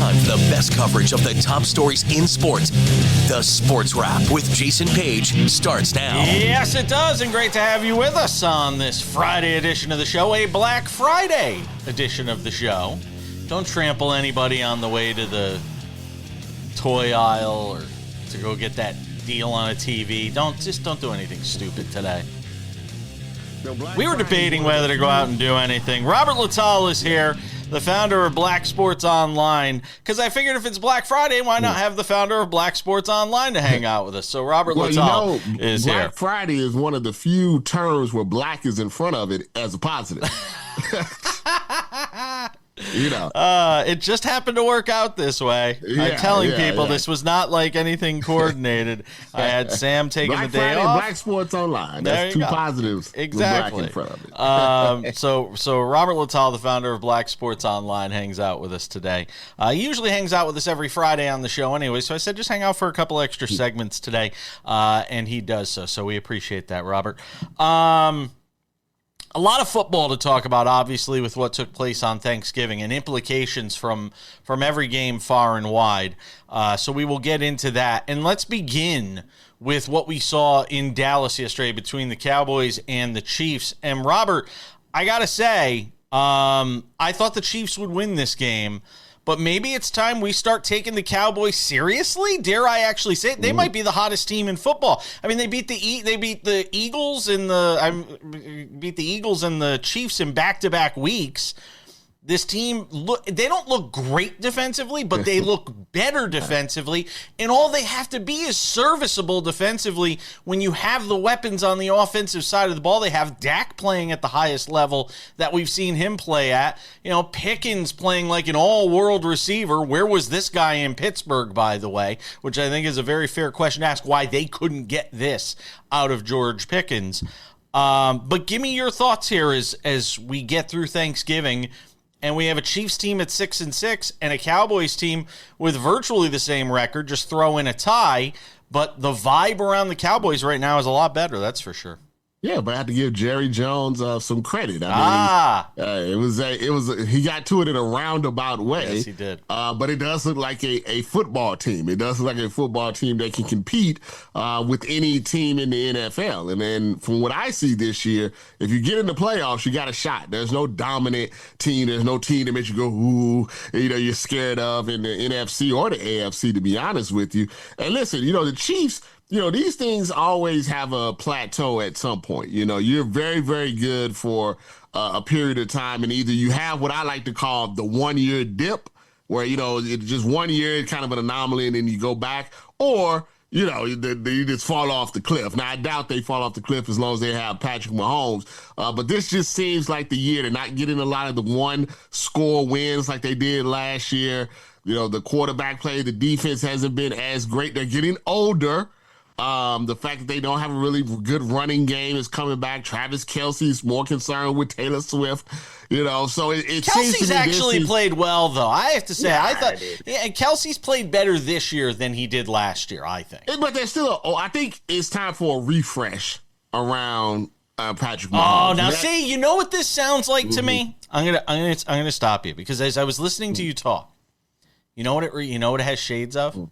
time for the best coverage of the top stories in sports. The Sports Wrap with Jason Page starts now. Yes, it does, and great to have you with us on this Friday edition of the show, a Black Friday edition of the show. Don't trample anybody on the way to the toy aisle or to go get that deal on a TV. Don't do anything stupid today. We were debating whether to go out and do anything. Robert Littal is here, the founder of Black Sports Online, because I figured if it's Black Friday, why not have the founder of Black Sports Online to hang out with us? So Robert Littal is here. Black Friday is one of the few terms where black is in front of it as a positive. You know, it just happened to work out this way. I'm telling people this was not like anything coordinated. I had Sam taking Black the day Friday, off. Black Sports Online. That's two positives. Exactly. With black in front of it. So Robert Littal, the founder of Black Sports Online, hangs out with us today. He usually hangs out with us every Friday on the show anyway, so I said just hang out for a couple extra segments today, and he does so. So we appreciate that, Robert. A lot of football to talk about, obviously, with what took place on Thanksgiving and implications from every game far and wide. So we will get into that. And let's begin with what we saw in Dallas yesterday between the Cowboys and the Chiefs. And, Robert, I got to say, I thought the Chiefs would win this game. But maybe it's time we start taking the Cowboys seriously. Dare I actually say it? They might be the hottest team in football. I mean, they beat the Eagles and the Chiefs in back-to-back weeks. This team, they don't look great defensively, but they look better defensively. And all they have to be is serviceable defensively when you have the weapons on the offensive side of the ball. They have Dak playing at the highest level that we've seen him play at. You know, Pickens playing like an all-world receiver. Where was this guy in Pittsburgh, by the way? Which I think is a very fair question to ask, why they couldn't get this out of George Pickens. But give me your thoughts here as we get through Thanksgiving. And we have a Chiefs team at 6-6 and a Cowboys team with virtually the same record, just throw in a tie. But the vibe around the Cowboys right now is a lot better, that's for sure. Yeah, but I have to give Jerry Jones some credit. I mean, he got to it in a roundabout way. Yes, he did. But it does look like a football team. It does look like a football team that can compete with any team in the NFL. And then from what I see this year, if you get in the playoffs, you got a shot. There's no dominant team. There's no team that makes you go, ooh, you're scared of in the NFC or the AFC, to be honest with you. And listen, the Chiefs, these things always have a plateau at some point. You're very, very good for a period of time, and either you have what I like to call the 1 year dip, where, it's just 1 year, it's kind of an anomaly, and then you go back, or, they just fall off the cliff. Now, I doubt they fall off the cliff as long as they have Patrick Mahomes, but this just seems like the year. They're not getting a lot of the one-score wins like they did last year. The quarterback play, the defense hasn't been as great. They're getting older. The fact that they don't have a really good running game is coming back. Travis Kelce's more concerned with Taylor Swift, so it seems to me actually played well, though. I have to say, I thought Kelce's played better this year than he did last year, I think. But there's still I think it's time for a refresh around Patrick Mahomes. Oh, now see, you know what this sounds like to me? I'm gonna stop you, because as I was listening to you talk, you know what it has shades of?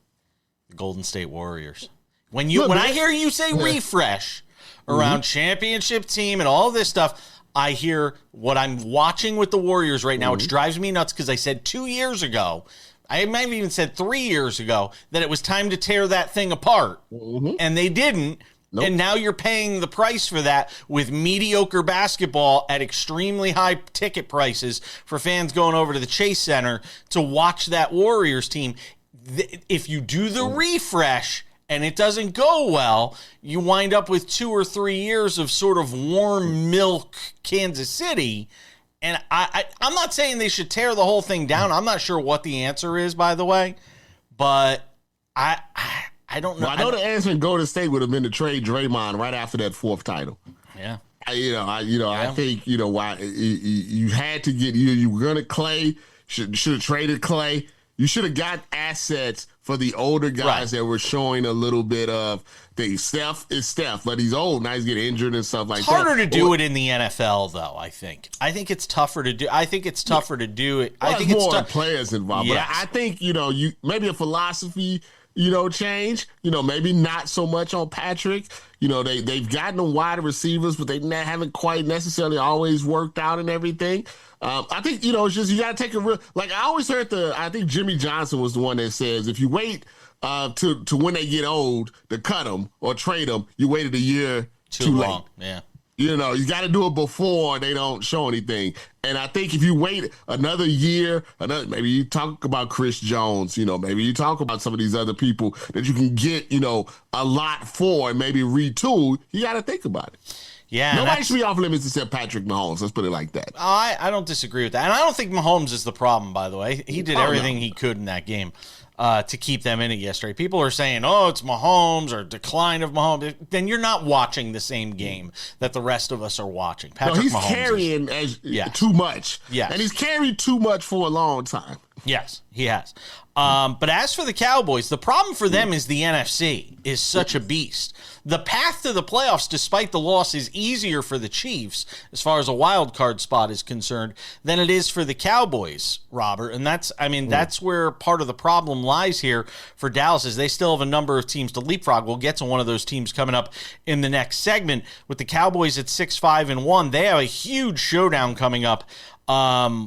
The Golden State Warriors. When I hear you say refresh around championship team and all this stuff, I hear what I'm watching with the Warriors right now, which drives me nuts, because I said 2 years ago, I might have even said 3 years ago, that it was time to tear that thing apart, and they didn't. Nope. And now you're paying the price for that with mediocre basketball at extremely high ticket prices for fans going over to the Chase Center to watch that Warriors team. If you do the refresh and it doesn't go well, you wind up with 2 or 3 years of sort of warm milk Kansas City. And I'm not saying they should tear the whole thing down. I'm not sure what the answer is, by the way. But I don't know. Well, I know the answer in Golden State would have been to trade Draymond right after that 4th title. Yeah. I think, why you had to get, you were going to Clay, should have traded Clay. You should have got assets for the older guys that were showing a little bit of things. Steph is Steph, but he's old. Now he's getting injured and stuff like that. It's harder to do it in the NFL, though, I think. I think it's tougher to do. I think it's tougher to do it. Well, I think it's more players involved. Yes. But I think, you maybe a philosophy, change, maybe not so much on Patrick. They've gotten them wide receivers, but they haven't quite necessarily always worked out and everything. I think, it's just you got to take a real, like I always heard I think Jimmy Johnson was the one that says if you wait to when they get old to cut them or trade them, you waited a year too long. Yeah. You got to do it before they don't show anything. And I think if you wait another year, maybe you talk about Chris Jones, maybe you talk about some of these other people that you can get, a lot for and maybe retool, you got to think about it. Yeah, nobody should be off limits except Patrick Mahomes. Let's put it like that. I don't disagree with that. And I don't think Mahomes is the problem, by the way. He did everything he could in that game to keep them in it yesterday. People are saying, it's Mahomes or decline of Mahomes. Then you're not watching the same game that the rest of us are watching. He's Mahomes carrying too much. Yes. And he's carried too much for a long time. Yes, he has. But as for the Cowboys, the problem for them is the NFC is such a beast. The path to the playoffs, despite the loss, is easier for the Chiefs as far as a wild card spot is concerned than it is for the Cowboys, Robert. And that's where part of the problem lies here for Dallas is they still have a number of teams to leapfrog. We'll get to one of those teams coming up in the next segment. With the Cowboys at 6-5-1, they have a huge showdown coming up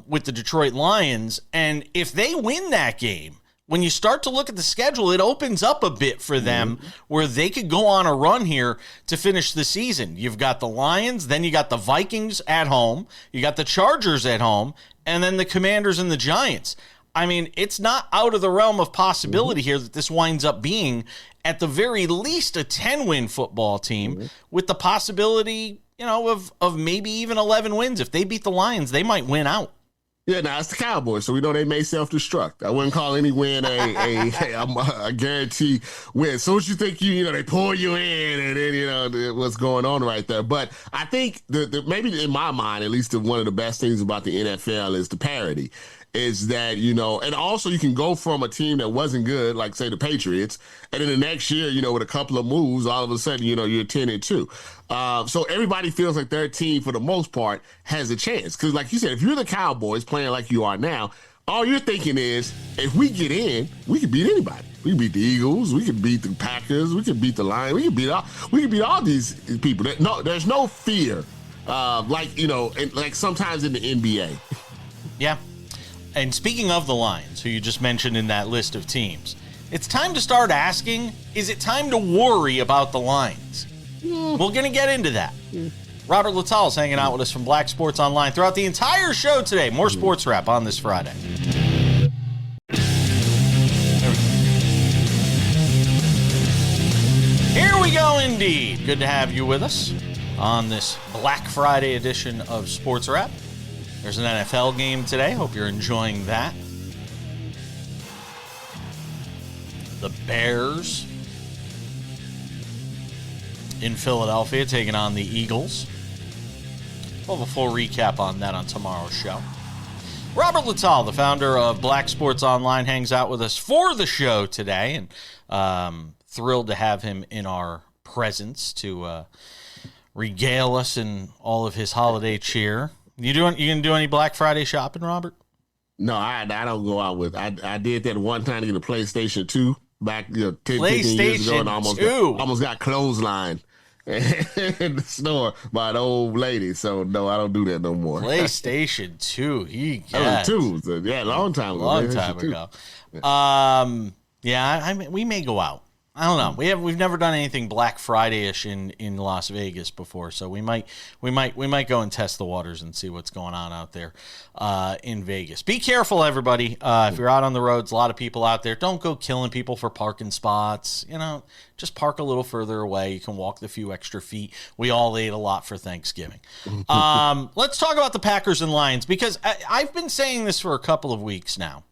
with the Detroit Lions. And if they win that game, when you start to look at the schedule, it opens up a bit for them where they could go on a run here to finish the season. You've got the Lions, then you got the Vikings at home, you got the Chargers at home, and then the Commanders and the Giants. I mean, it's not out of the realm of possibility here that this winds up being, at the very least, a 10-win football team with the possibility, of maybe even 11 wins. If they beat the Lions, they might win out. Yeah, now it's the Cowboys, so we know they may self-destruct. I wouldn't call any win a guarantee win. So as you think they pull you in, and then what's going on right there. But I think the maybe in my mind, at least one of the best things about the NFL is the parity. Is that, and also you can go from a team that wasn't good, like say the Patriots, and then the next year, with a couple of moves, all of a sudden, you're 10-2. So everybody feels like their team, for the most part, has a chance. Because like you said, if you're the Cowboys playing like you are now, all you're thinking is, if we get in, we can beat anybody. We can beat the Eagles, we can beat the Packers, we can beat the Lions, we can beat all these people. There's no fear, like sometimes in the NBA. Yeah. And speaking of the Lions, who you just mentioned in that list of teams, it's time to start asking, is it time to worry about the Lions? We're going to get into that. Robert Littal is hanging out with us from Black Sports Online throughout the entire show today. More Sports Wrap on this Friday. Here we go indeed. Good to have you with us on this Black Friday edition of Sports Wrap. There's an NFL game today. Hope you're enjoying that. The Bears in Philadelphia taking on the Eagles. We'll have a full recap on that on tomorrow's show. Robert Littal, the founder of Black Sports Online, hangs out with us for the show today, and thrilled to have him in our presence to regale us in all of his holiday cheer. You gonna do any Black Friday shopping, Robert? No, I don't go out with. I did that one time to get a PlayStation 2 back 10, 15 years ago, and almost got clotheslined in the store by an old lady. So no, I don't do that no more. PlayStation 2, a long time ago. I mean, we may go out. I don't know. We've never done anything Black Friday-ish in Las Vegas before, so we might go and test the waters and see what's going on out there in Vegas. Be careful, everybody. If you're out on the roads, a lot of people out there. Don't go killing people for parking spots. Just park a little further away. You can walk the few extra feet. We all ate a lot for Thanksgiving. Let's talk about the Packers and Lions, because I've been saying this for a couple of weeks now.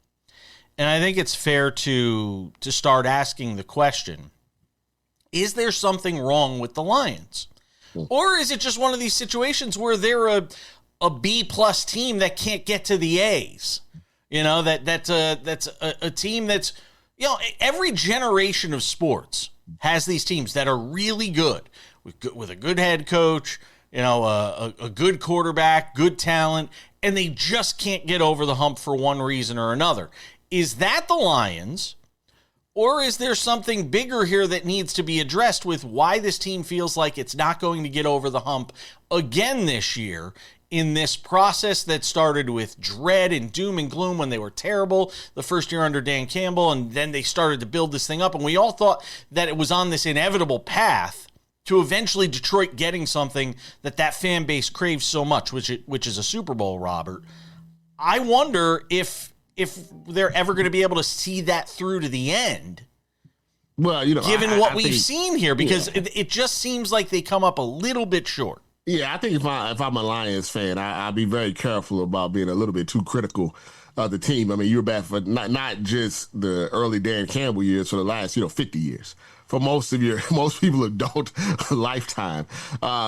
And I think it's fair to start asking the question, is there something wrong with the Lions? Or is it just one of these situations where they're a B-plus team that can't get to the A's? You know, that's a team that's, you know, every generation of sports has these teams that are really good with a good head coach, you know, a good quarterback, good talent, and they just can't get over the hump for one reason or another. Is that the Lions, or is there something bigger here that needs to be addressed with why this team feels like it's not going to get over the hump again this year in this process that started with dread and doom and gloom when they were terrible the first year under Dan Campbell, and then they started to build this thing up, and we all thought that it was on this inevitable path to eventually Detroit getting something that fan base craves so much, which is a Super Bowl, Robert. I wonder if they're ever going to be able to see that through to the end. Well, you know, given what we've seen here, because it just seems like they come up a little bit short. Yeah, I think if I'm a Lions fan, I'll be very careful about being a little bit too critical of the team. I mean, you're bad for not just the early Dan Campbell years, for the last 50 years. For most people adult lifetime,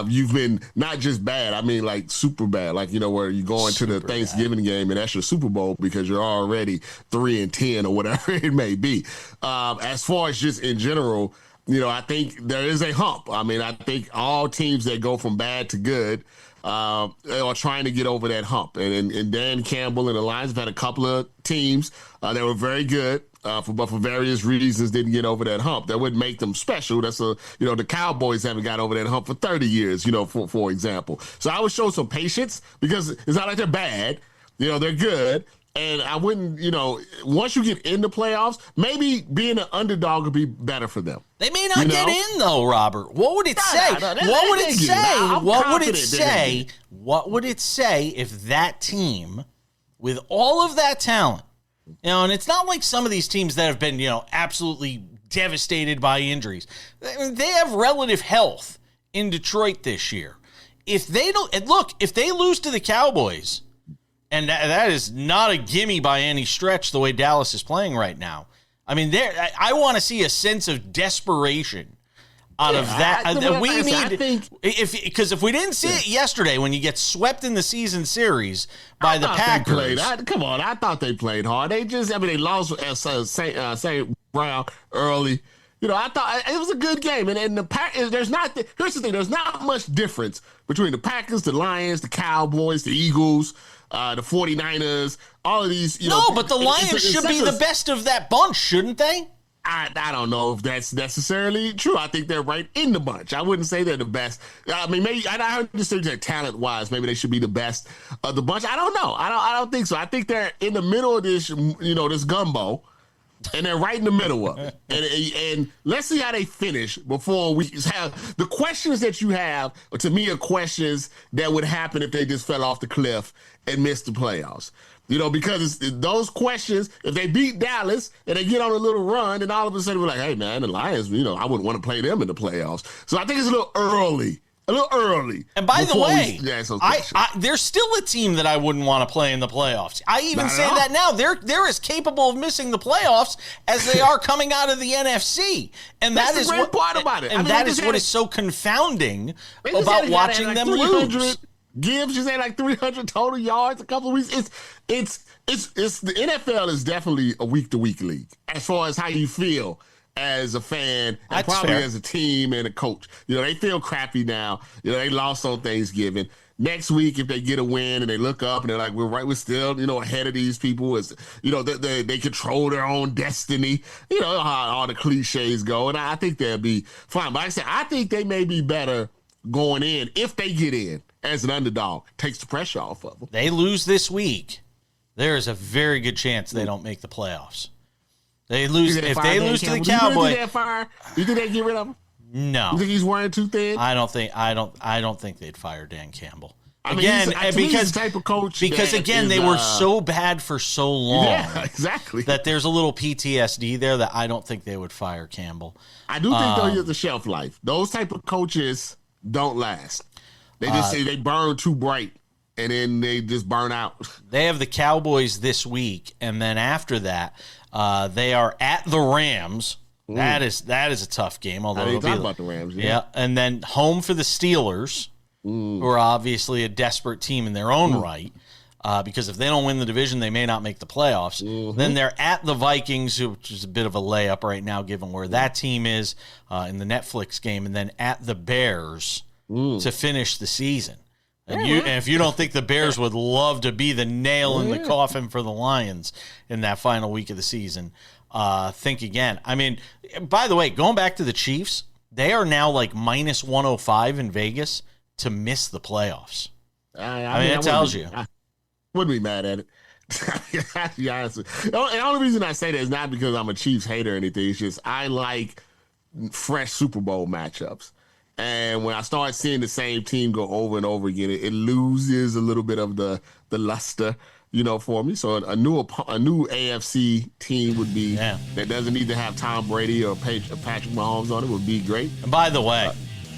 you've been not just bad. I mean, like super bad. Like, where you go into the Thanksgiving game and that's your Super Bowl because you're already 3-10 or whatever it may be. As far as just in general, I think there is a hump. I mean, I think all teams that go from bad to good are trying to get over that hump. And Dan Campbell and the Lions have had a couple of teams that were very good, but for various reasons didn't get over that hump. That wouldn't make them special. That's the Cowboys haven't got over that hump for 30 years, for example. So I would show some patience because it's not like they're bad. They're good. And I wouldn't, once you get into playoffs, maybe being an underdog would be better for them. They may not get in, though, Robert. What would it say? What would it say? What would it say? What would it say if that team, with all of that talent, and it's not like some of these teams that have been, absolutely devastated by injuries. They have relative health in Detroit this year. If they lose to the Cowboys, and that is not a gimme by any stretch the way Dallas is playing right now. I mean, I want to see a sense of desperation out of that. Because if we didn't see it yesterday when you get swept in the season series by the Packers. I thought they played hard. They lost St. Brown early. I thought it was a good game. And the Packers, here's the thing, there's not much difference between the Packers, the Lions, the Cowboys, the Eagles, the 49ers, all of these. But the Lions should be the best of that bunch, shouldn't they? I don't know if that's necessarily true. I think they're right in the bunch. I wouldn't say they're the best. I mean, maybe I heard you say that talent-wise, maybe they should be the best of the bunch. I don't know. I don't think so. I think they're in the middle of this, this gumbo. And they're right in the middle of it. And let's see how they finish before we have the questions that you have, to me, are questions that would happen if they just fell off the cliff and missed the playoffs. Because those questions, if they beat Dallas and they get on a little run, and all of a sudden we're like, hey, man, the Lions, I wouldn't want to play them in the playoffs. So I think it's a little early. And by the way, there's still a team that I wouldn't want to play in the playoffs. I even say that now. They're as capable of missing the playoffs as they are coming out of the NFC. And that's the great part about it. And that is what is so confounding about watching them lose. Gibbs just had like 300 total yards a couple of weeks. It's the NFL is definitely a week-to-week league as far as how you feel as a fan, and probably as a team and a coach. They feel crappy now. They lost on Thanksgiving. Next week, if they get a win and they look up and they're like, we're still, ahead of these people. They control their own destiny. How all the cliches go. And I think they'll be fine. But like I said, I think they may be better going in if they get in as an underdog. Takes the pressure off of them. They lose this week, there is a very good chance they don't make the playoffs. They lose if they lose to the Cowboys. You think they get rid of him? No. You think he's wearing too thin? I don't think they'd fire Dan Campbell. Because the type of coach they were so bad for so long. Yeah, exactly. That there's a little PTSD there that I don't think they would fire Campbell. I do think though he has a shelf life. Those type of coaches don't last. They just say they burn too bright and then they just burn out. They have the Cowboys this week, and then after that, they are at the Rams. That is a tough game. Although I didn't talk about the Rams. Yeah, and then home for the Steelers, who are obviously a desperate team in their own right. because if they don't win the division, they may not make the playoffs. Then they're at the Vikings, which is a bit of a layup right now, given where that team is in the Netflix game, and then at the Bears to finish the season. And if you don't think the Bears would love to be the nail in the coffin for the Lions in that final week of the season, think again. I mean, by the way, going back to the Chiefs, they are now like minus 105 in Vegas to miss the playoffs. I mean, it tells you. Wouldn't be mad at it. To be honest. The only reason I say that is not because I'm a Chiefs hater or anything. It's just I like fresh Super Bowl matchups. And when I start seeing the same team go over and over again, it loses a little bit of the luster, for me. So a new AFC team would be that doesn't need to have Tom Brady or Patrick Mahomes on it would be great. And by the way,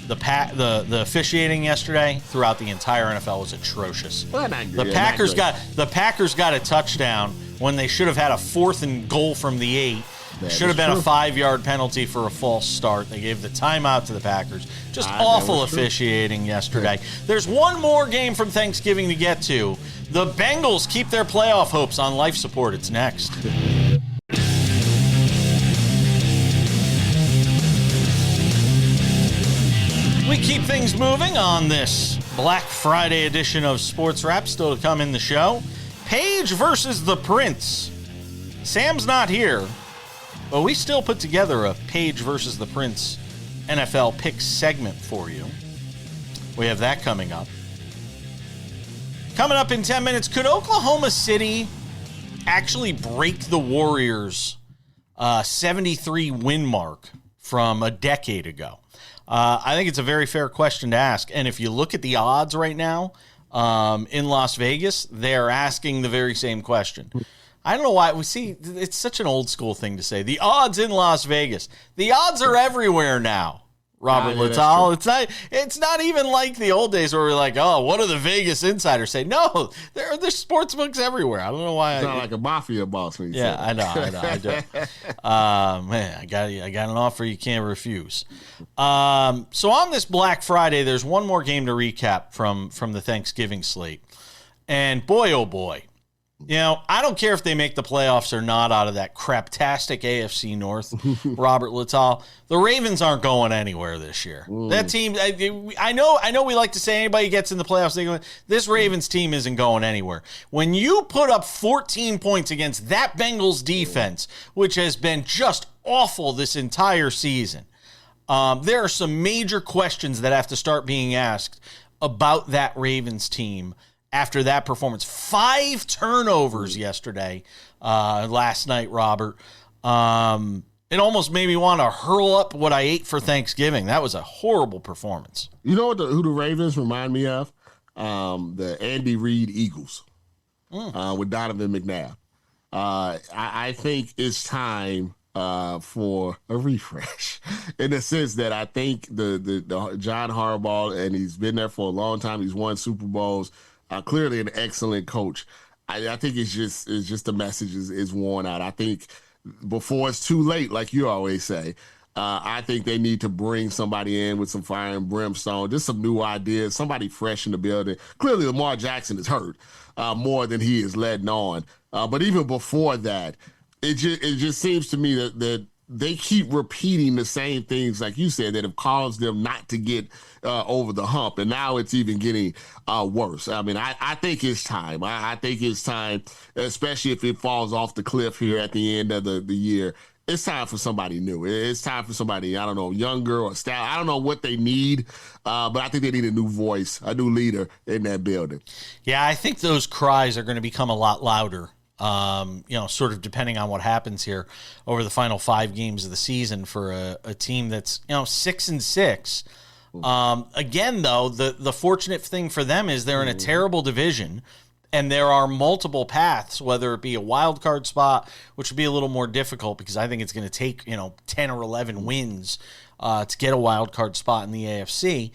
the officiating yesterday throughout the entire NFL was atrocious. The Packers got a touchdown when they should have had a 4th and goal from the 8. Should have been a 5-yard penalty for a false start. They gave the timeout to the Packers. Just awful officiating yesterday. There's one more game from Thanksgiving to get to. The Bengals keep their playoff hopes on life support. It's next. We keep things moving on this Black Friday edition of SportsWrap. Still to come in the show. Paige versus the Prince. Sam's not here, but we still put together a Paige versus the Prince NFL pick segment for you. We have that coming up. Coming up in 10 minutes, could Oklahoma City actually break the Warriors' 73 win mark from a decade ago? I think it's a very fair question to ask. And if you look at the odds right now in Las Vegas, they're asking the very same question. I don't know why. It's such an old school thing to say. The odds in Las Vegas. The odds are everywhere now, Robert Littal. It's not even like the old days where we're like, oh, what do the Vegas insiders say? No, there's sports books everywhere. I don't know why. It's not like a mafia boss. I know. I do. Man, I got an offer you can't refuse. So on this Black Friday, there's one more game to recap from the Thanksgiving slate. And boy, oh boy. I don't care if they make the playoffs or not out of that craptastic AFC North, Robert Littal. The Ravens aren't going anywhere this year. That team, I know we like to say anybody gets in the playoffs, this Ravens team isn't going anywhere. When you put up 14 points against that Bengals defense, which has been just awful this entire season, there are some major questions that have to start being asked about that Ravens team. After that performance, 5 turnovers yesterday, last night, Robert. It almost made me want to hurl up what I ate for Thanksgiving. That was a horrible performance. You know who the Ravens remind me of? The Andy Reid Eagles with Donovan McNabb. I think it's time for a refresh in the sense that I think the John Harbaugh, and he's been there for a long time. He's won Super Bowls. Clearly an excellent coach. I think it's just the message is worn out. I think before it's too late, like you always say, I think they need to bring somebody in with some fire and brimstone, just some new ideas, somebody fresh in the building. Clearly Lamar Jackson is hurt more than he is letting on. But even before that, it just seems to me that they keep repeating the same things, like you said, that have caused them not to get over the hump. And now it's even getting worse. I mean, I think it's time. I think it's time, especially if it falls off the cliff here at the end of the year. It's time for somebody new. It's time for somebody, I don't know, younger or style. I don't know what they need, but I think they need a new voice, a new leader in that building. Yeah, I think those cries are going to become a lot louder. Sort of depending on what happens here over the final 5 games of the season for a team that's 6-6. Again, though, the fortunate thing for them is they're in a terrible division, and there are multiple paths, whether it be a wild card spot, which would be a little more difficult because I think it's going to take 10 or 11 wins to get a wild card spot in the AFC,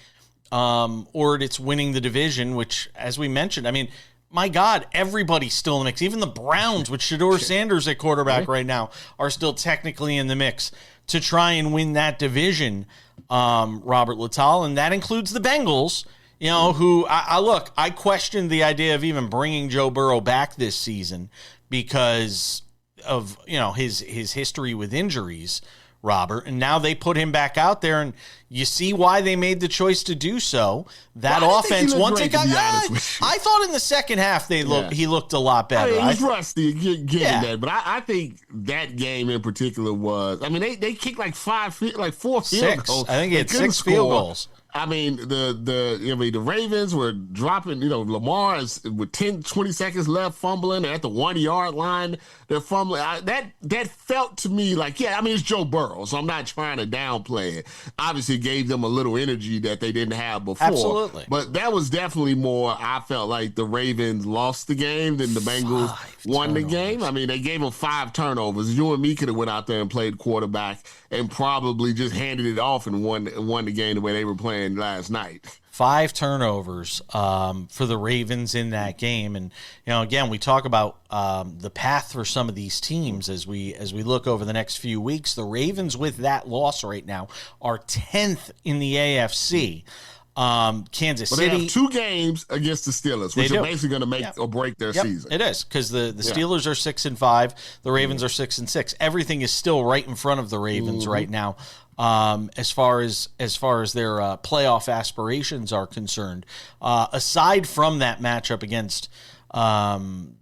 or it's winning the division, which, as we mentioned, I mean, my God, everybody's still in the mix. Even the Browns, with Shedeur Sanders at quarterback right now, are still technically in the mix to try and win that division, Robert Littal. And that includes the Bengals. You know, who I questioned the idea of even bringing Joe Burrow back this season because of, you know, his history with injuries, Robert, and now they put him back out there, and you see why they made the choice to do so. That offense, once it got, I thought in the second half he looked a lot better. I mean, he's rusty, getting that, but I think that game in particular was. I mean, they kicked like four field goals. I think he had 6 field goals. I mean, the Ravens were dropping, you know, Lamar is with 10, 20 seconds left, fumbling. They're at the 1 yard line. They're fumbling. That felt to me like, yeah, I mean, it's Joe Burrow, so I'm not trying to downplay it. Obviously, it gave them a little energy that they didn't have before. Absolutely. But that was definitely more, I felt like the Ravens lost the game than the Bengals won the game. I mean, they gave them 5 turnovers. You and me could have went out there and played quarterback and probably just handed it off and won the game the way they were playing last night. 5 turnovers for the Ravens in that game. And, you know, again, we talk about the path for some of these teams as we look over the next few weeks. The Ravens, with that loss right now, are 10th in the AFC. Kansas City. They have 2 games against the Steelers, which are basically going to make or break their season. It is, because the Steelers are 6-5, the Ravens are 6-6. Everything is still right in front of the Ravens right now. As far as their playoff aspirations are concerned, aside from that matchup against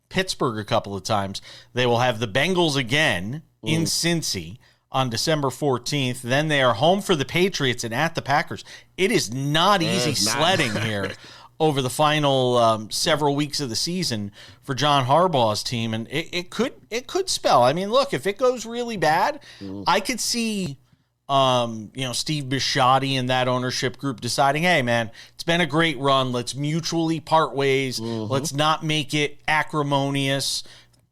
Pittsburgh a couple of times, they will have the Bengals again in Cincy on December 14th. Then they are home for the Patriots and at the Packers. It is not easy sledding here over the final several weeks of the season for John Harbaugh's team, and it could spell. I mean, look, if it goes really bad, I could see Steve Bisciotti and that ownership group deciding, hey, man, it's been a great run. Let's mutually part ways. Let's not make it acrimonious.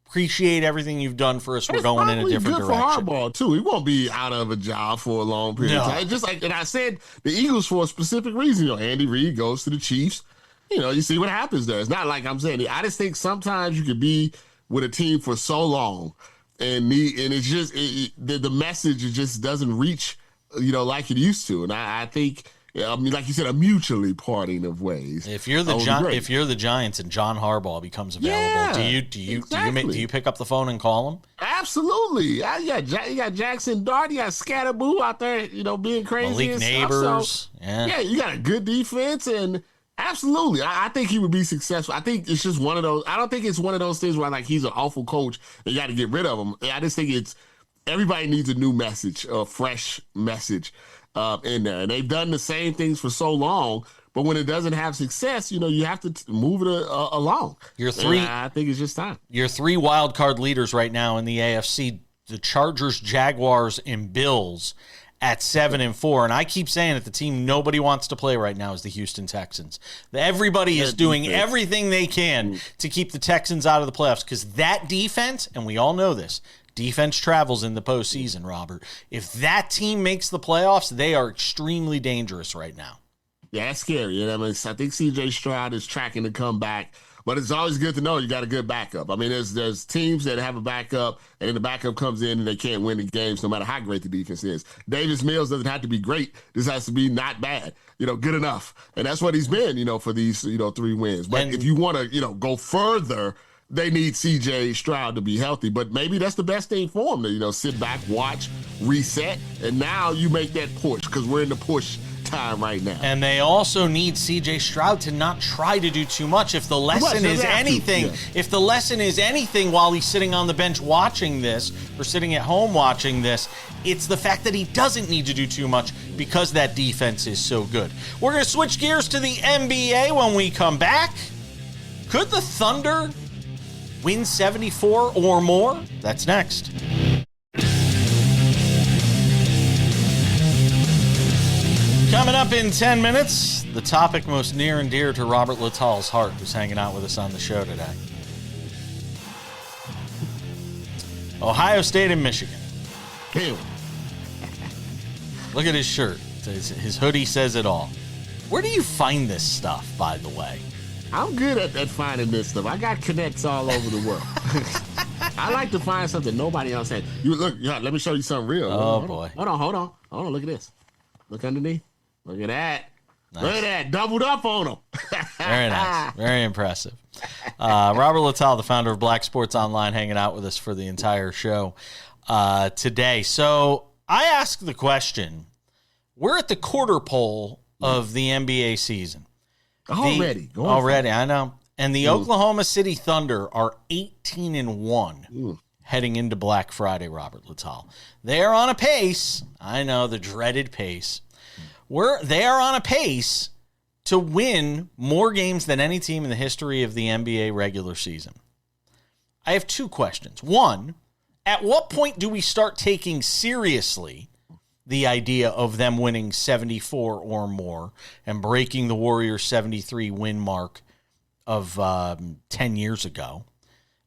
Appreciate everything you've done for us. We're going in a different direction. Good for Harbaugh, too. He won't be out of a job for a long period of time. Just like, and I said the Eagles for a specific reason. You know, Andy Reid goes to the Chiefs. You know, you see what happens there. It's not like I'm saying. I just think sometimes you could be with a team for so long, and it's just the message just doesn't reach, you know, like it used to. And I think, I mean, like you said, a mutually parting of ways. If you're the Giants and John Harbaugh becomes available, do you pick up the phone and call him? Absolutely. You got Jackson Dart, you got Scatterboo out there, you know, being crazy. Malik and Neighbors. Stuff. So, you got a good defense, and absolutely, I think he would be successful. I think it's just one of those. I don't think it's one of those things where like he's an awful coach and you got to get rid of him. I just think it's everybody needs a new message, a fresh message in there. And they've done the same things for so long, but when it doesn't have success, you know, you have to move it along. I think it's just time. Your 3 wild card leaders right now in the AFC: the Chargers, Jaguars, and Bills at 7-4. And I keep saying that the team nobody wants to play right now is the Houston Texans. Everybody is doing everything they can to keep the Texans out of the playoffs, because that defense, and we all know this, defense travels in the postseason, Robert. If that team makes the playoffs, they are extremely dangerous right now. Yeah, that's scary. You know, I mean, I think C.J. Stroud is tracking to come back, but it's always good to know you got a good backup. I mean, there's teams that have a backup, and then the backup comes in and they can't win the games no matter how great the defense is. Davis Mills doesn't have to be great. This has to be not bad, you know, good enough. And that's what he's been, you know, for these, you know, 3 wins. But if you want to, you know, go further, they need C.J. Stroud to be healthy, but maybe that's the best thing for him to, you know, sit back, watch, reset, and now you make that push, because we're in the push time right now. And they also need C.J. Stroud to not try to do too much. If the lesson is anything, while he's sitting on the bench watching this, or sitting at home watching this, it's the fact that he doesn't need to do too much because that defense is so good. We're going to switch gears to the NBA when we come back. Could the Thunder win 74 or more? That's next. Coming up in 10 minutes, the topic most near and dear to Robert Littal's heart, who's hanging out with us on the show today. Ohio State and Michigan. Ew. Look at his shirt. His hoodie says it all. Where do you find this stuff, by the way? I'm good at finding this stuff. I got connects all over the world. I like to find something nobody else has. Let me show you something real. Oh, boy. Hold on. Look at this. Look underneath. Look at that. Nice. Look at that. Doubled up on them. Very nice. Very impressive. Robert Littal, the founder of Black Sports Online, hanging out with us for the entire show today. So I asked the question, we're at the quarter pole of the NBA season. Already, I know. And the Oklahoma City Thunder are 18-1 heading into Black Friday, Robert Littal. They are on a pace. I know, the dreaded pace. They are on a pace to win more games than any team in the history of the NBA regular season. I have two questions. One, at what point do we start taking seriously the idea of them winning 74 or more and breaking the Warriors' 73 win mark of 10 years ago?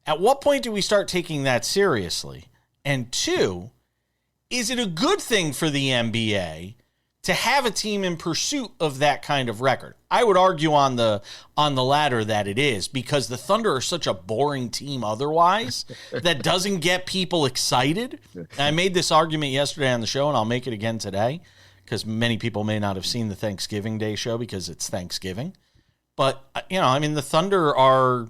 At what point do we start taking that seriously? And two, is it a good thing for the NBA to have a team in pursuit of that kind of record? I would argue on the latter that it is, because the Thunder are such a boring team otherwise that doesn't get people excited. And I made this argument yesterday on the show, and I'll make it again today, because many people may not have seen the Thanksgiving Day show because it's Thanksgiving. But, the Thunder are,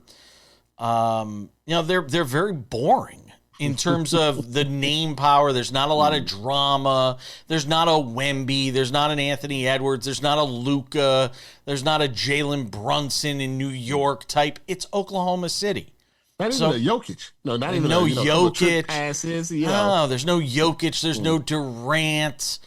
they're very boring in terms of the name power. There's not a lot of drama. There's not a Wemby. There's not an Anthony Edwards. There's not a Luka. There's not a Jalen Brunson in New York type. It's Oklahoma City. Not even a Jokic. No, not even no Jokic. Passes, No, there's no Jokic. There's no Durant.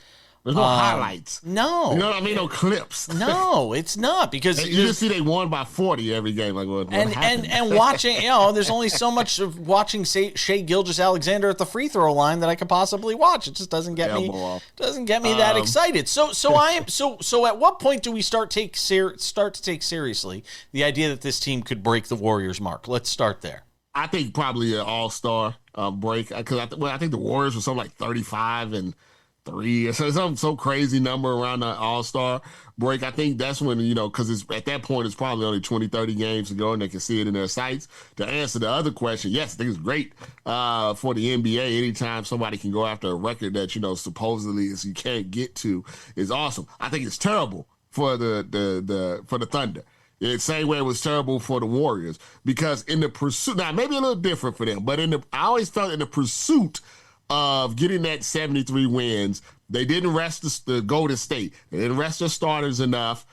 There's no highlights. No. You know what I mean? No clips. No, it's not, because you just see they won by 40 every game. Like what and watching, there's only so much of watching Shai Gilgeous-Alexander at the free throw line that I could possibly watch. It just doesn't get me that excited. So at what point do we start to take seriously the idea that this team could break the Warriors mark? Let's start there. I think probably an all-star break, because I think the Warriors were something like 35-3, so some crazy number around the all-star break. I think that's when, because it's at that point it's probably only 20-30 games to go and they can see it in their sights. To answer the other question, yes, I think it's great for the NBA. Anytime somebody can go after a record that supposedly you can't get to is awesome. I think it's terrible for the Thunder. The same way it was terrible for the Warriors, because in the pursuit, now maybe a little different for them, but I always felt in the pursuit of getting that 73 wins, they didn't rest the Golden State. They didn't rest their starters enough.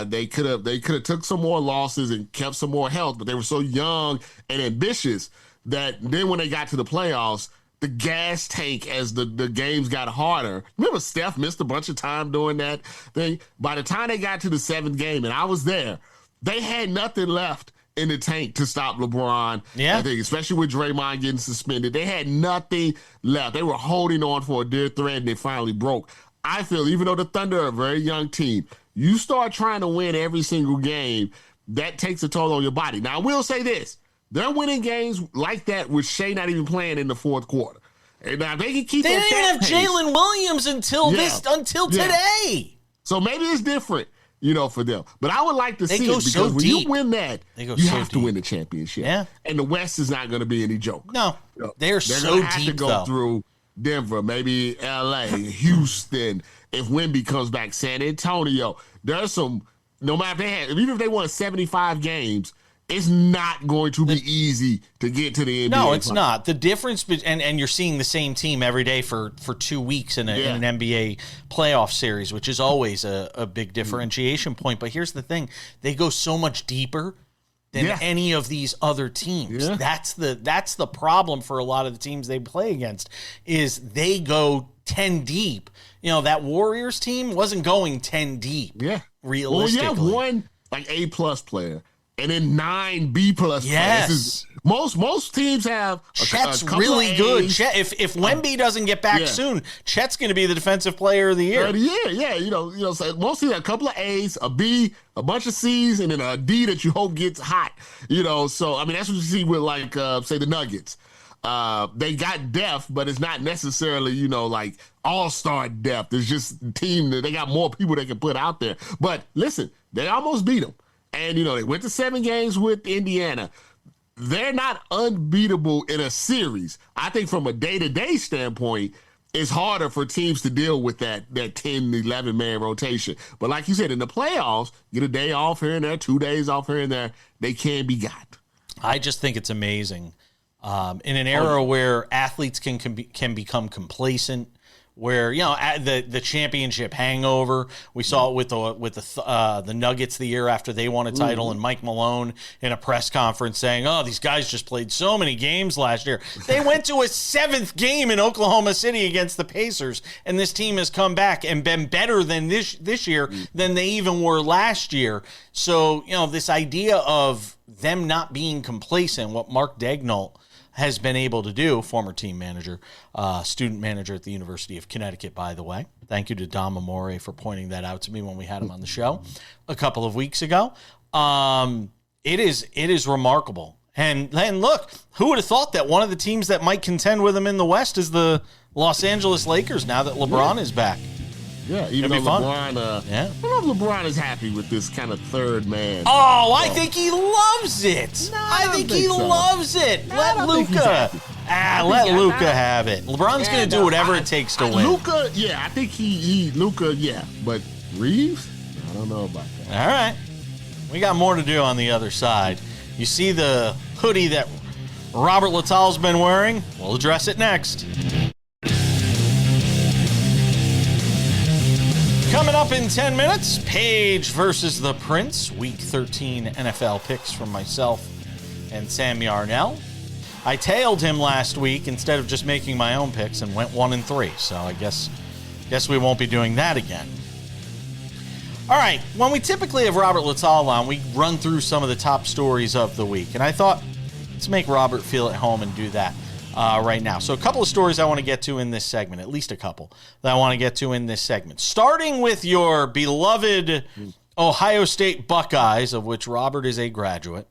They could have took some more losses and kept some more health, but they were so young and ambitious that then when they got to the playoffs, the gas tank as the games got harder. Remember, Steph missed a bunch of time doing that thing. By the time they got to the seventh game, and I was there, they had nothing left in the tank to stop LeBron. Yeah. I think, especially with Draymond getting suspended, they had nothing left. They were holding on for a dear thread, and they finally broke. I feel, even though the Thunder are a very young team, you start trying to win every single game, that takes a toll on your body. Now, I will say this. They're winning games like that with Shai not even playing in the fourth quarter. And now they can keep. They didn't even have Jalen Williams until today. So maybe it's different, for them. But I would like to see it, because so when you win that, you have to deep. win the championship. Yeah. And the West is not going to be any joke. No, they're so gonna have deep, to go through Denver, maybe LA, Houston. If Wemby comes back, San Antonio. There's some. No matter even if they won 75 games, it's not going to be easy to get to the NBA. No, it's not. The difference, and you're seeing the same team every day for 2 weeks in an NBA playoff series, which is always a big differentiation point. But here's the thing. They go so much deeper than any of these other teams. Yeah. That's the problem for a lot of the teams they play against, is they go 10 deep. That Warriors team wasn't going 10 deep. Yeah. Realistically. Well, you have one A+ player and then 9 B+ players. Yes. Most teams have Chet's a couple really of good. A's. Chet, if Wemby doesn't get back soon, Chet's going to be the defensive player of the year. So most teams have a couple of A's, a B, a bunch of C's, and then a D that you hope gets hot. So that's what you see with say the Nuggets. They got depth, but it's not necessarily, like all-star depth. It's just a team that they got more people they can put out there. But listen, they almost beat them. And, they went to 7 games with Indiana. They're not unbeatable in a series. I think from a day-to-day standpoint, it's harder for teams to deal with that 10, 11 man rotation. But like you said, in the playoffs, get a day off here and there, 2 days off here and there, they can be got. I just think it's amazing. In an era where athletes can become complacent, where the championship hangover, we saw it with the Nuggets the year after they won a title, and Mike Malone in a press conference saying, "Oh, these guys just played so many games last year. They went to a 7th game in Oklahoma City against the Pacers, and this team has come back and been better than this year than they even were last year." So this idea of them not being complacent, what Mark Daigneault has been able to do, former team manager, student manager at the University of Connecticut, by the way. Thank you to Dom Amore for pointing that out to me when we had him on the show a couple of weeks ago. It is remarkable. And look, who would have thought that one of the teams that might contend with them in the West is the Los Angeles Lakers now that LeBron is back? Yeah, even though LeBron, I don't know if LeBron is happy with this kind of third man. Oh, I think he loves it. No, I think he loves it. Let Luka. Let Luka have it. LeBron's going to do whatever it takes to win. Luka, I think Luka, but Reeves, I don't know about that. All right, we got more to do on the other side. You see the hoodie that Robert Littal's been wearing? We'll address it next. Coming up in 10 minutes, Page versus the Prince, Week 13 NFL picks from myself and Sam Yarnell. I tailed him last week instead of just making my own picks and went 1-3, so I guess we won't be doing that again. All right, when we typically have Robert Littal on, we run through some of the top stories of the week, and I thought, let's make Robert feel at home and do that right now. So a couple of stories I want to get to in this segment, at least a couple that I want to get to in this segment. Starting with your beloved Ohio State Buckeyes, of which Robert is a graduate,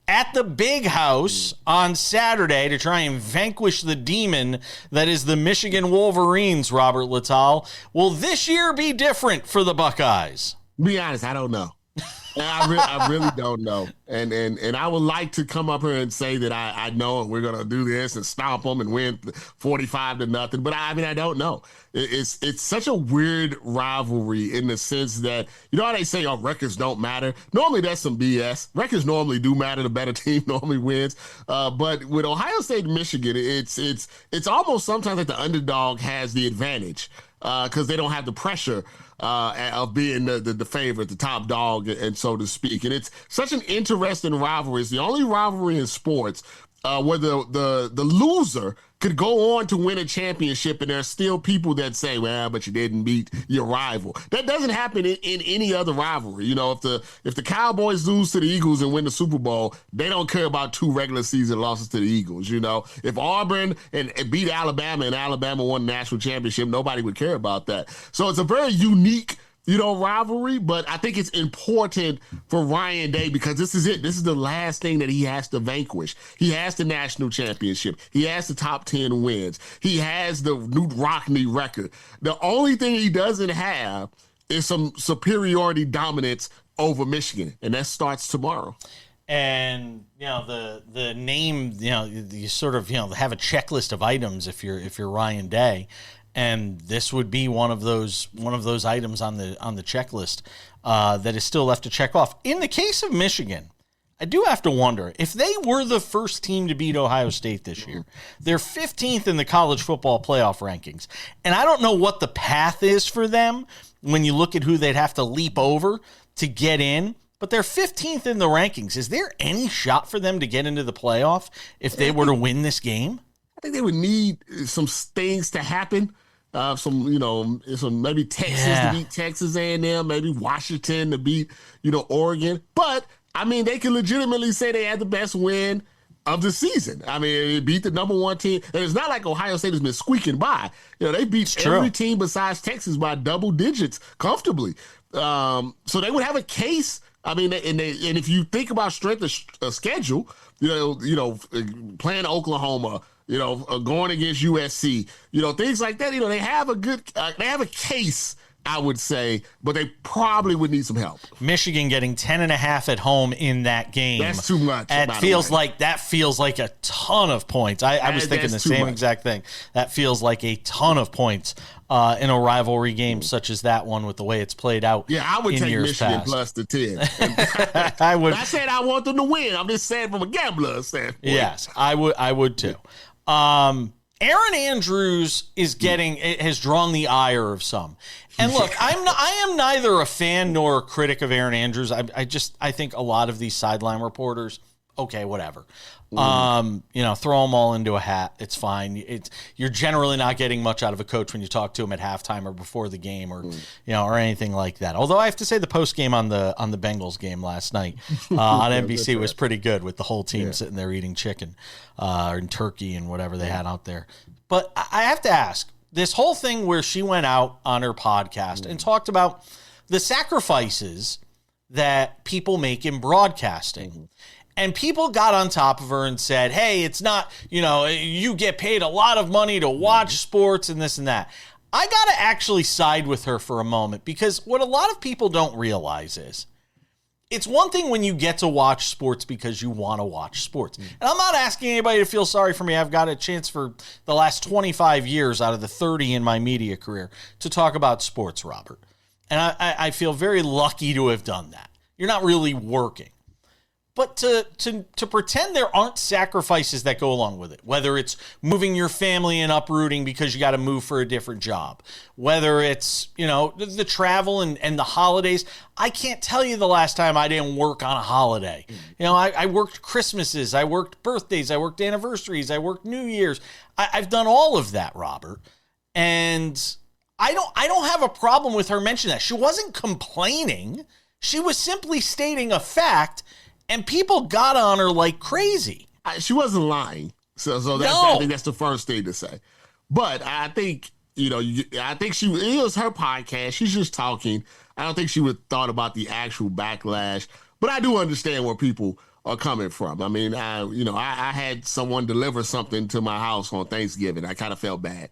at the Big House on Saturday to try and vanquish the demon that is the Michigan Wolverines, Robert Littal. Will this year be different for the Buckeyes? Be honest, I don't know. I really don't know. And I would like to come up here and say that I know and we're going to do this and stomp them and win 45-0. But I don't know. It's such a weird rivalry in the sense that, how they say, records don't matter. Normally that's some BS. Records normally do matter. The better team normally wins. But with Ohio State and Michigan, it's almost sometimes like the underdog has the advantage because they don't have the pressure of being the favorite, the top dog, and so to speak. And it's such an interesting rivalry. It's the only rivalry in sports where the loser could go on to win a championship, and there's still people that say, well, but you didn't beat your rival. That doesn't happen in any other rivalry. If the Cowboys lose to the Eagles and win the Super Bowl, they don't care about 2 regular season losses to the Eagles. If Auburn and beat Alabama and Alabama won the national championship, nobody would care about that. So it's a very unique rivalry, but I think it's important for Ryan Day because this is it. This is the last thing that he has to vanquish. He has the national championship. He has the top 10 wins. He has the Knute Rockne record. The only thing he doesn't have is some superiority dominance over Michigan, and that starts tomorrow. And the name, you sort of have a checklist of items if you're Ryan Day. And this would be one of those items on the checklist that is still left to check off. In the case of Michigan, I do have to wonder if they were the first team to beat Ohio State this year. They're 15th in the college football playoff rankings, and I don't know what the path is for them when you look at who they'd have to leap over to get in. But they're 15th in the rankings. Is there any shot for them to get into the playoff if they were to win this game? I think they would need some things to happen. Some maybe Texas to beat Texas A&M, maybe Washington to beat, Oregon. But, they can legitimately say they had the best win of the season. They beat the number 1 team. And it's not like Ohio State has been squeaking by. They beat every team besides Texas by double digits comfortably. So they would have a case. And if you think about strength of schedule, playing Oklahoma, going against USC, things like that. They have a case I would say, but they probably would need some help. Michigan getting 10.5 at home in that game. That's too much. That feels like a ton of points. I was thinking the same exact thing. That feels like a ton of points in a rivalry game such as that one with the way it's played out. Yeah, I would take Michigan past. plus the 10. I would. I said I want them to win. I'm just saying from a gambler standpoint. Yes, I would too. Aaron Andrews has drawn the ire of some. And look, I am neither a fan nor a critic of Aaron Andrews. I think a lot of these sideline reporters, okay, whatever. Throw them all into a hat. It's fine. You're generally not getting much out of a coach when you talk to him at halftime or before the game or anything like that. Although I have to say the post game on the Bengals game last night on NBC was pretty good with the whole team sitting there eating chicken and turkey and whatever they had out there. But I have to ask, this whole thing where she went out on her podcast and talked about the sacrifices that people make in broadcasting. And people got on top of her and said, hey, it's not, you get paid a lot of money to watch sports and this and that. I got to actually side with her for a moment, because what a lot of people don't realize is it's one thing when you get to watch sports because you want to watch sports. And I'm not asking anybody to feel sorry for me. I've got a chance for the last 25 years out of the 30 in my media career to talk about sports, Robert. And I feel very lucky to have done that. You're not really working. But to pretend there aren't sacrifices that go along with it, whether it's moving your family and uprooting because you got to move for a different job, whether it's, the travel and the holidays. I can't tell you the last time I didn't work on a holiday. I worked Christmases, I worked birthdays, I worked anniversaries, I worked New Year's. I've done all of that, Robert. And I don't have a problem with her mentioning that. She wasn't complaining. She was simply stating a fact. And people got on her like crazy. She wasn't lying. So I think that's the first thing to say. But I think, I think it was her podcast. She's just talking. I don't think she would thought about the actual backlash. But I do understand where people are coming from. I mean, I had someone deliver something to my house on Thanksgiving. I kind of felt bad,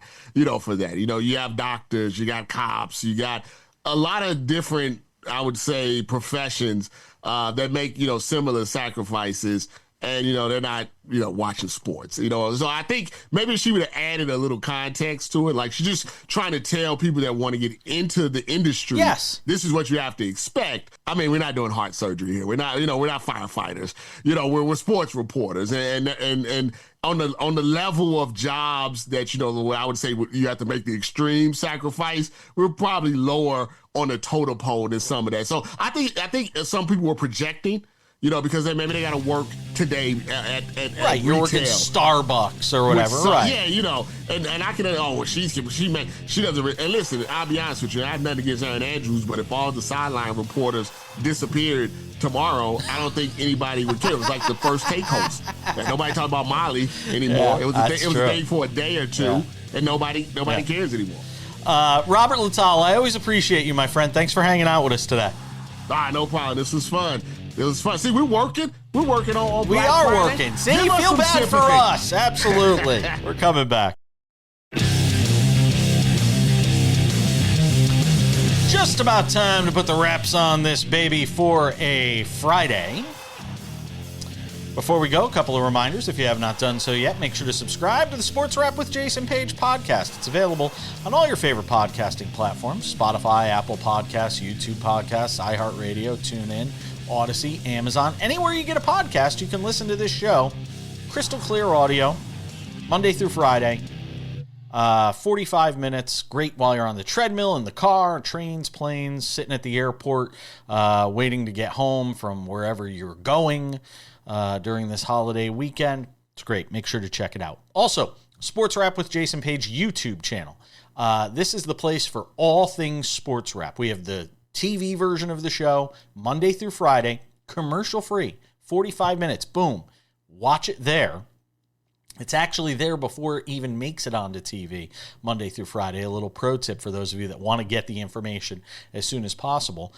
for that. You have doctors, you got cops, you got a lot of different, I would say, professions that make, similar sacrifices, and, they're not, watching sports, So I think maybe she would have added a little context to it. Like, she's just trying to tell people that want to get into the industry. Yes. This is what you have to expect. I mean, we're not doing heart surgery here. We're not, we're not firefighters. We're sports reporters. And on the level of jobs that, I would say you have to make the extreme sacrifice, we're probably lower on the totem pole than some of that. So I think some people were projecting, because maybe they got to work today at right. You're working Starbucks or whatever, right? Yeah, and I can. She doesn't. And listen, I'll be honest with you. I have nothing against Aaron Andrews, but if all the sideline reporters disappeared tomorrow, I don't think anybody would care. It was like the First Take host. Nobody talked about Molly anymore. It was a thing for a day or two, and nobody cares anymore. Robert Littal, I always appreciate you, my friend. Thanks for hanging out with us today. No problem. This was fun. It was fun. See, we're working. We're working on We Black are Friday. working. See, you feel bad for us. Absolutely. We're coming back. Just about time to put the wraps on this baby for a Friday. Before we go, a couple of reminders. If you have not done so yet, make sure to subscribe to the Sports Wrap with Jason Page podcast. It's available on all your favorite podcasting platforms: Spotify, Apple Podcasts, YouTube Podcasts, iHeartRadio, TuneIn, Odyssey, Amazon. Anywhere you get a podcast, you can listen to this show. Crystal clear audio, Monday through Friday. 45 minutes, great while you're on the treadmill, in the car, trains, planes, sitting at the airport, waiting to get home from wherever you're going during this holiday weekend. It's great. Make sure to check it out. Also, Sports Wrap with Jason Page YouTube channel. This is the place for all things Sports Wrap. We have the TV version of the show, Monday through Friday, commercial free, 45 minutes, boom. Watch it there. It's actually there before it even makes it onto TV, Monday through Friday. A little pro tip for those of you that want to get the information as soon as possible.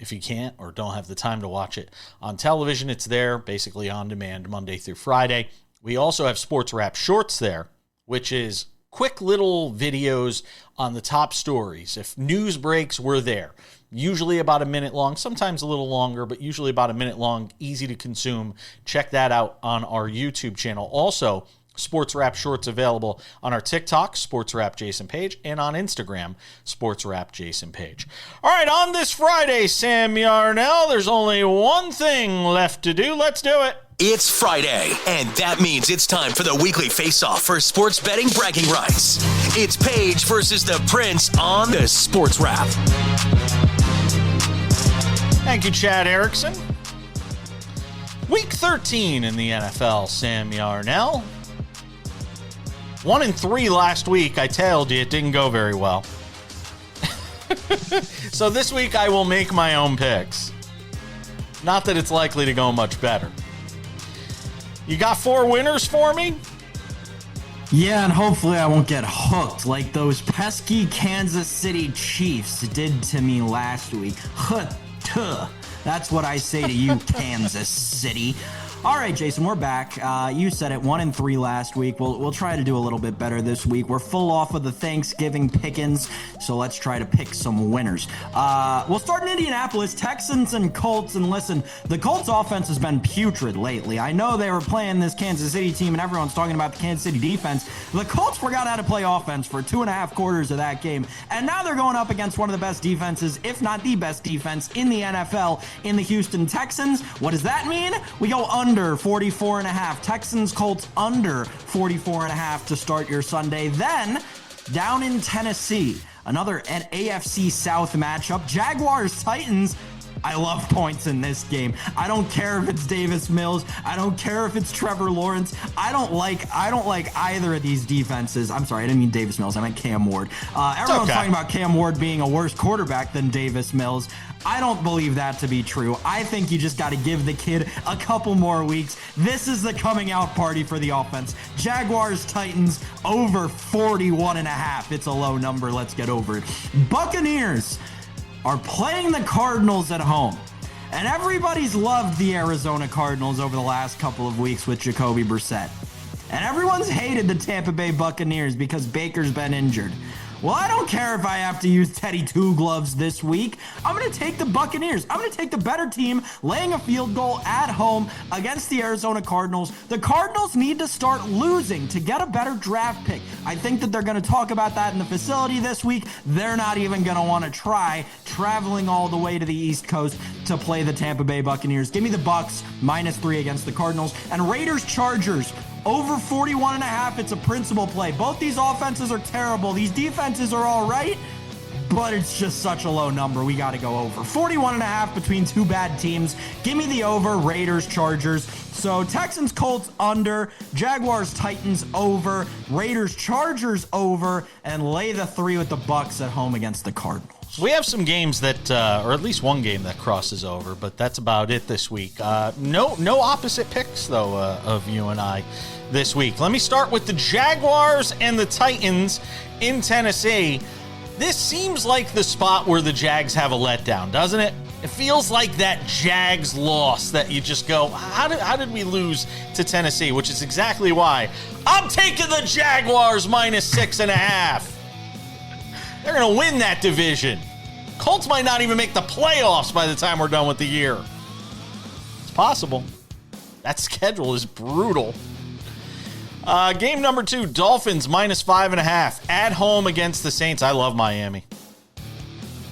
If you can't or don't have the time to watch it on television, it's there, basically on demand, Monday through Friday. We also have Sports Wrap Shorts there, which is quick little videos on the top stories. If news breaks, we're there. Usually about a minute long, sometimes a little longer, but usually about a minute long, easy to consume. Check that out on our YouTube channel. Also, SportsWrap shorts available on our TikTok, SportsWrap Jason Page, and on Instagram, SportsWrap Jason Page. All right, on this Friday, Sam Yarnell, there's only one thing left to do. Let's do it. It's Friday, and that means it's time for the weekly face-off for sports betting bragging rights. It's Page versus the Prince on the Sports Wrap. Thank you, Chad Erickson. Week 13 in the NFL, Sam Yarnell. 1-3 last week. I told you it didn't go very well. So this week I will make my own picks. Not that it's likely to go much better. You got 4 winners for me? Yeah, and hopefully I won't get hooked like those pesky Kansas City Chiefs did to me last week. That's what I say to you, Kansas City. All right, Jason, we're back. You said it, 1-3 last week. We'll try to do a little bit better this week. We're full off of the Thanksgiving pickings, so let's try to pick some winners. We'll start in Indianapolis, Texans and Colts. And listen, the Colts offense has been putrid lately. I know they were playing this Kansas City team, and everyone's talking about the Kansas City defense. The Colts forgot how to play offense for 2.5 quarters of that game, and now they're going up against one of the best defenses, if not the best defense in the NFL, in the Houston Texans. What does that mean? We go under 44.5. Texans, Colts under 44.5 to start your Sunday. Then, down in Tennessee, another AFC South matchup. Jaguars, Titans. I love points in this game. I don't care if it's Davis Mills. I don't care if it's Trevor Lawrence. I don't like either of these defenses. I'm sorry, I didn't mean Davis Mills. I meant Cam Ward. Everyone's talking about Cam Ward being a worse quarterback than Davis Mills. I don't believe that to be true. I think you just got to give the kid a couple more weeks. This is the coming out party for the offense. Jaguars, Titans, over 41.5. It's a low number. Let's get over it. Buccaneers are playing the Cardinals at home. And everybody's loved the Arizona Cardinals over the last couple of weeks with Jacoby Brissett. And everyone's hated the Tampa Bay Buccaneers because Baker's been injured. Well, I don't care if I have to use Teddy Two Gloves this week. I'm going to take the Buccaneers. I'm going to take the better team laying a field goal at home against the Arizona Cardinals. The Cardinals need to start losing to get a better draft pick. I think that they're going to talk about that in the facility this week. They're not even going to want to try traveling all the way to the East Coast to play the Tampa Bay Buccaneers. Give me the Bucs, -3 against the Cardinals. And Raiders, Chargers. Over 41.5, it's a principal play. Both these offenses are terrible. These defenses are all right, but it's just such a low number. We got to go over. 41.5 between two bad teams. Give me the over, Raiders, Chargers. So Texans, Colts under, Jaguars, Titans over, Raiders, Chargers over, and lay the 3 with the Bucs at home against the Cardinals. We have some games that, or at least one game that crosses over, but that's about it this week. No opposite picks, though, of you and I this week. Let me start with the Jaguars and the Titans in Tennessee. This seems like the spot where the Jags have a letdown, doesn't it? It feels like that Jags loss that you just go, how did we lose to Tennessee? Which is exactly why I'm taking the Jaguars -6.5. They're going to win that division. Colts might not even make the playoffs by the time we're done with the year. It's possible. That schedule is brutal. Game number 2, Dolphins -5.5 at home against the Saints. I love Miami.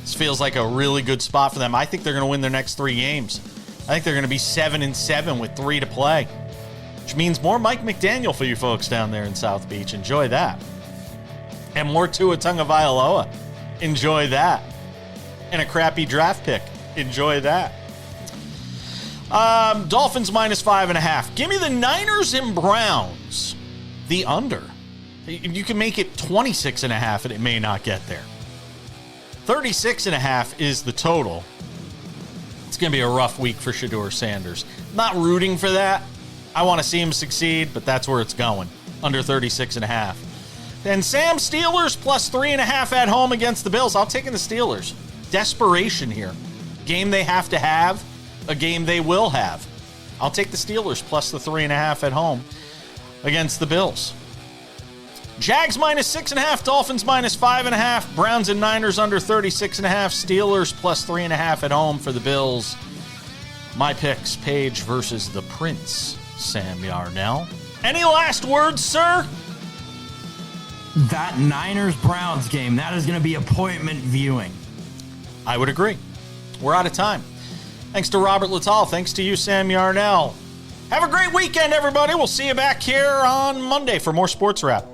This feels like a really good spot for them. I think they're going to win their next 3 games. I think they're going to be 7-7 with 3 to play, which means more Mike McDaniel for you folks down there in South Beach. Enjoy that. And more Tua Tagovailoa. Enjoy that. And a crappy draft pick. Enjoy that. Dolphins -5.5. Give me the Niners and Browns. The under. You can make it 26.5 and it may not get there. 36.5 is the total. It's going to be a rough week for Shedeur Sanders. Not rooting for that. I want to see him succeed, but that's where it's going. Under 36.5. Then Sam, Steelers +3.5 at home against the Bills. I'll take in the Steelers. Desperation here. Game they have to have. A game they will have. I'll take the Steelers +3.5 at home against the Bills. Jags minus 6.5, Dolphins minus 5.5, Browns and Niners under 36.5, Steelers plus 3.5 at home for the Bills. My picks, Paige versus the Prince, Sam Yarnell. Any last words, sir? That Niners-Browns game, that is going to be appointment viewing. I would agree. We're out of time. Thanks to Robert Littal. Thanks to you, Sam Yarnell. Have a great weekend, everybody. We'll see you back here on Monday for more Sports Wrap.